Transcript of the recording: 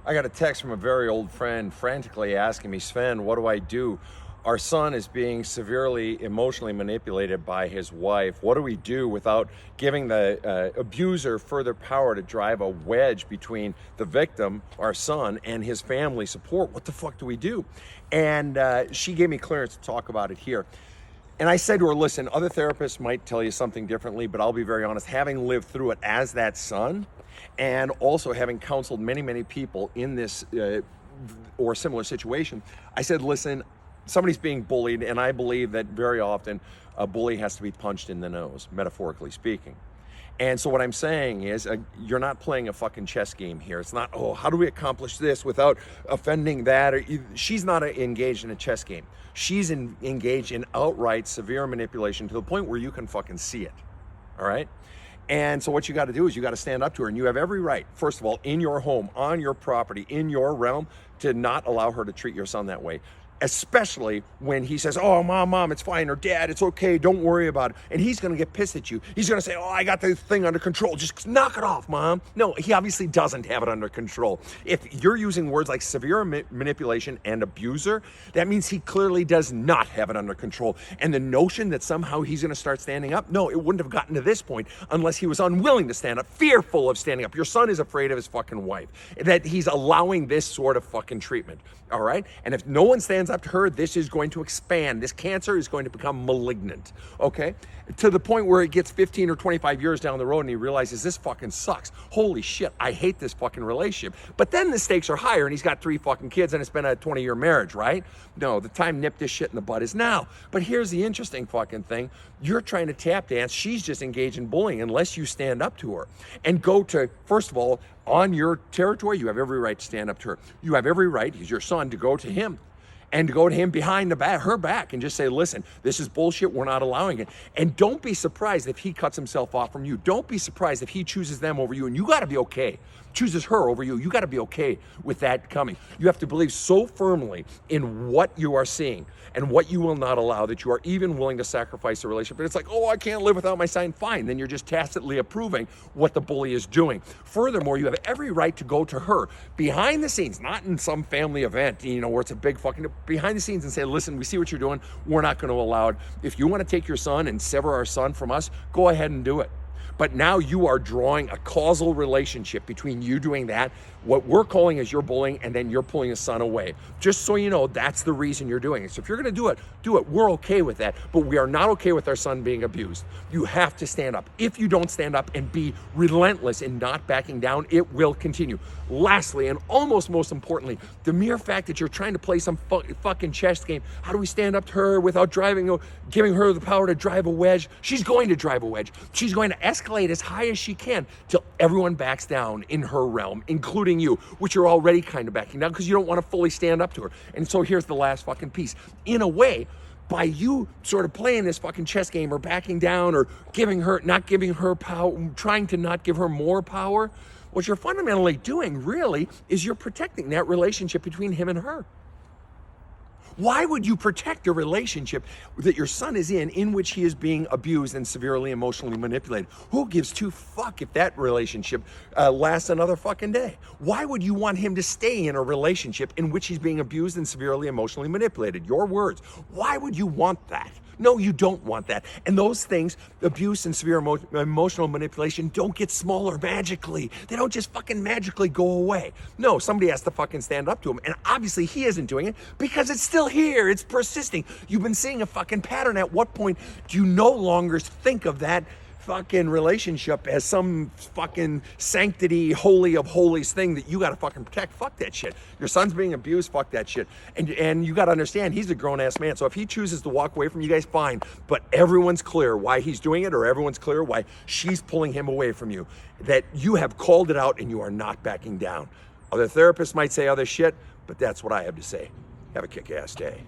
I got a text from a very old friend frantically asking me, Sven, what do I do? Our son is being severely emotionally manipulated by his wife. What do we do without giving the abuser further power to drive a wedge between the victim, our son, and his family support? What the fuck do we do? And she gave me clearance to talk about it here. And I said to her, listen, other therapists might tell you something differently, but I'll be very honest, having lived through it as that son, and also having counseled many, many people in this or similar situation, I said, listen, somebody's being bullied, and I believe that very often a bully has to be punched in the nose, metaphorically speaking. And so what I'm saying is you're not playing a fucking chess game here. It's not, oh, how do we accomplish this without offending that? She's not engaged in a chess game. She's engaged in outright severe manipulation to the point where you can fucking see it, all right? And so what you got to do is you got to stand up to her, and you have every right, first of all, in your home, on your property, in your realm, to not allow her to treat your son that way. Especially when he says, oh, mom, it's fine, or dad, it's okay, don't worry about it. And he's going to get pissed at you. He's going to say, oh, I got this thing under control. Just knock it off, mom. No, he obviously doesn't have it under control. If you're using words like severe manipulation and abuser, that means he clearly does not have it under control. And the notion that somehow he's going to start standing up, no, it wouldn't have gotten to this point unless he was unwilling to stand up, fearful of standing up. Your son is afraid of his fucking wife, that he's allowing this sort of fucking treatment, all right? And if no one stands up to her, this is going to expand. This cancer is going to become malignant, okay? To the point where it gets 15 or 25 years down the road and he realizes this fucking sucks. Holy shit, I hate this fucking relationship. But then the stakes are higher and he's got 3 fucking kids and it's been a 20-year marriage, right? No, the time nip this shit in the bud is now. But here's the interesting fucking thing. You're trying to tap dance. She's just engaged in bullying unless you stand up to her and go to, first of all, on your territory, you have every right to stand up to her. You have every right, he's your son, to go to him and to go to him behind her back and just say, listen, this is bullshit, we're not allowing it. And don't be surprised if he cuts himself off from you. Don't be surprised if he chooses them over you, and you gotta be okay. Chooses her over you, you gotta be okay with that coming. You have to believe so firmly in what you are seeing and what you will not allow that you are even willing to sacrifice the relationship. But it's like, oh, I can't live without my son. Fine, then you're just tacitly approving what the bully is doing. Furthermore, you have every right to go to her behind the scenes, not in some family event, where it's a big fucking, behind the scenes and say, listen, we see what you're doing. We're not going to allow it. If you want to take your son and sever our son from us, go ahead and do it. But now you are drawing a causal relationship between you doing that, what we're calling is your bullying, and then you're pulling his son away. Just so you know, that's the reason you're doing it. So if you're going to do it, do it. We're okay with that. But we are not okay with our son being abused. You have to stand up. If you don't stand up and be relentless in not backing down, it will continue. Lastly, and almost most importantly, the mere fact that you're trying to play some fucking chess game, how do we stand up to her without giving her the power to drive a wedge? She's going to drive a wedge. She's going to escalate as high as she can till everyone backs down in her realm, including you, which you're already kind of backing down because you don't want to fully stand up to her. And so here's the last fucking piece. In a way, by you sort of playing this fucking chess game or backing down or not giving her power, trying to not give her more power, what you're fundamentally doing really is you're protecting that relationship between him and her. Why would you protect a relationship that your son is in which he is being abused and severely emotionally manipulated? Who gives two fuck if that relationship lasts another fucking day? Why would you want him to stay in a relationship in which he's being abused and severely emotionally manipulated? Your words. Why would you want that? No, you don't want that. And those things, abuse and severe emotional manipulation, don't get smaller magically. They don't just fucking magically go away. No, somebody has to fucking stand up to him. And obviously he isn't doing it because it's still here. It's persisting. You've been seeing a fucking pattern. At what point do you no longer think of that fucking relationship as some fucking sanctity, holy of holies thing that you gotta fucking protect? Fuck that shit. Your son's being abused, fuck that shit. And you gotta understand, he's a grown-ass man, so if he chooses to walk away from you guys, fine. But everyone's clear why he's doing it, or everyone's clear why she's pulling him away from you. That you have called it out and you are not backing down. Other therapists might say other shit, but that's what I have to say. Have a kick-ass day.